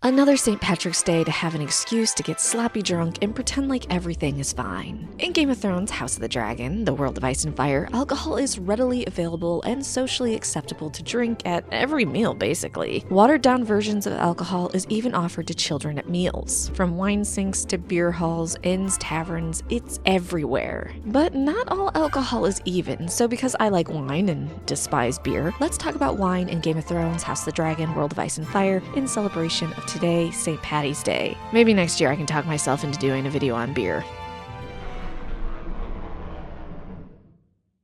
Another St. Patrick's Day to have an excuse to get sloppy drunk and pretend like everything is fine. In Game of Thrones' House of the Dragon, the world of ice and fire, alcohol is readily available and socially acceptable to drink at every meal, basically. Watered-down versions of alcohol is even offered to children at meals. From wine sinks to beer halls, inns, taverns, it's everywhere. But not all alcohol is even, so because I like wine and despise beer, let's talk about wine in Game of Thrones' House of the Dragon, World of Ice and Fire in celebration of today, St. Patty's Day. Maybe next year I can talk myself into doing a video on beer.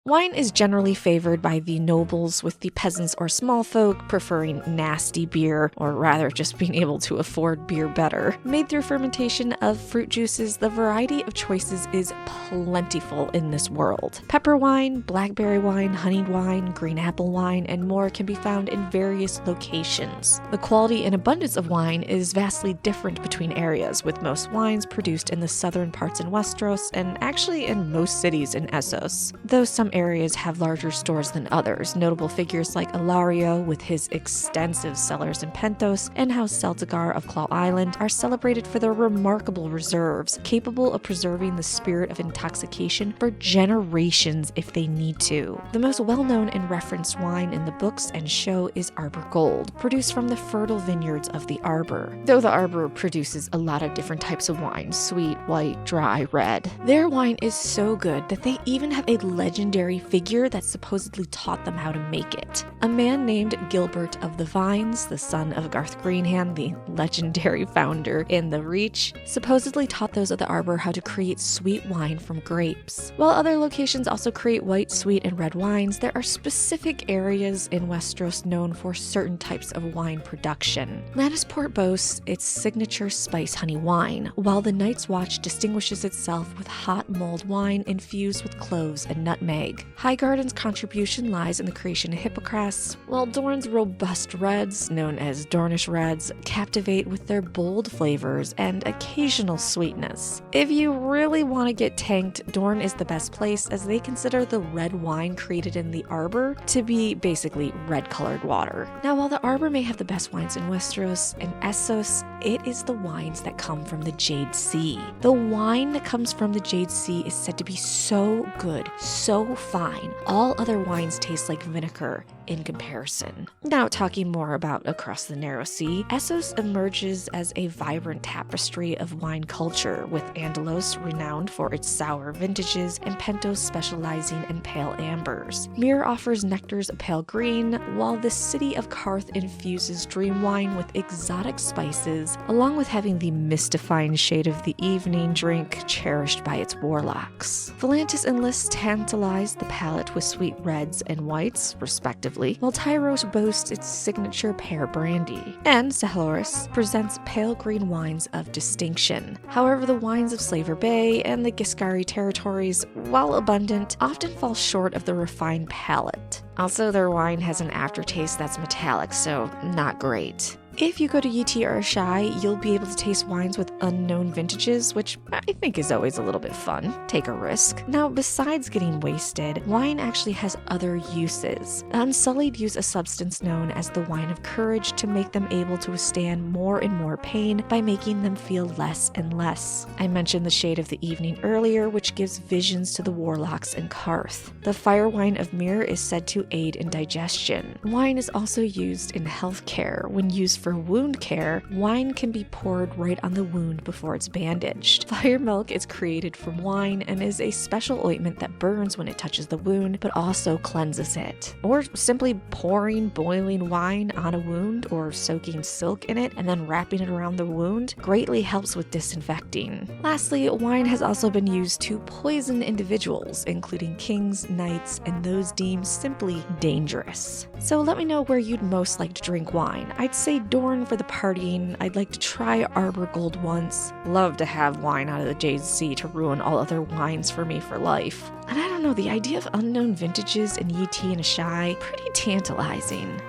Wine is generally favored by the nobles, with the peasants or small folk preferring nasty beer, or rather just being able to afford beer better. Made through fermentation of fruit juices, the variety of choices is plentiful in this world. Pepper wine, blackberry wine, honeyed wine, green apple wine, and more can be found in various locations. The quality and abundance of wine is vastly different between areas, with most wines produced in the southern parts in Westeros and actually in most cities in Essos, though some areas have larger stores than others. Notable figures like Illyrio, with his extensive cellars in Pentos, and House Celtigar of Claw Island are celebrated for their remarkable reserves, capable of preserving the spirit of intoxication for generations if they need to. The most well-known and referenced wine in the books and show is Arbor Gold, produced from the fertile vineyards of the Arbor. Though the Arbor produces a lot of different types of wine, sweet, white, dry, red. Their wine is so good that they even have a legendary figure that supposedly taught them how to make it. A man named Gilbert of the Vines, the son of Garth Greenhand, the legendary founder in The Reach, supposedly taught those of the Arbor how to create sweet wine from grapes. While other locations also create white, sweet, and red wines, there are specific areas in Westeros known for certain types of wine production. Lannisport boasts its signature spice honey wine, while the Night's Watch distinguishes itself with hot mulled wine infused with cloves and nutmeg. Highgarden's contribution lies in the creation of Hippocras, while Dorne's robust reds, known as Dornish Reds, captivate with their bold flavors and occasional sweetness. If you really want to get tanked, Dorne is the best place, as they consider the red wine created in the Arbor to be basically red-colored water. Now, while the Arbor may have the best wines in Westeros and Essos, it is the wines that come from the Jade Sea. The wine that comes from the Jade Sea is said to be so good, so fine, all other wines taste like vinegar in comparison. Now, talking more about across the Narrow Sea, Essos emerges as a vibrant tapestry of wine culture, with Andalos renowned for its sour vintages and Pentos specializing in pale ambers. Myr offers nectars of pale green, while the city of Karth infuses dream wine with exotic spices, along with having the mystifying shade of the evening drink cherished by its warlocks. Volantis and Lys tantalize the palate with sweet reds and whites, respectively, while Tyros boasts its signature pear brandy. And Saheloris presents pale green wines of distinction. However, the wines of Slaver Bay and the Giscari territories, while abundant, often fall short of the refined palate. Also, their wine has an aftertaste that's metallic, so not great. If you go to 𝑦𝐷𝑒ℎ, you'll be able to taste wines with unknown vintages, which I think is always a little bit fun. Take a risk. Now, besides getting wasted, wine actually has other uses. The Unsullied use a substance known as the wine of courage to make them able to withstand more and more pain by making them feel less and less. I mentioned the shade of the evening earlier, which gives visions to the warlocks in Karth. The fire wine of Myr is said to aid in digestion. Wine is also used in healthcare. When used for wound care, wine can be poured right on the wound before it's bandaged. Fire milk is created from wine and is a special ointment that burns when it touches the wound, but also cleanses it. Or simply pouring boiling wine on a wound or soaking silk in it and then wrapping it around the wound greatly helps with disinfecting. Lastly, wine has also been used to poison individuals, including kings, knights, and those deemed simply dangerous. So let me know where you'd most like to drink wine. I'd say Dorne for the partying. I'd like to try Arbor Gold once. Love to have wine out of the Jade Sea to ruin all other wines for me for life. And I don't know, the idea of unknown vintages in 𝑦𝐷𝑒ℎ, pretty tantalizing.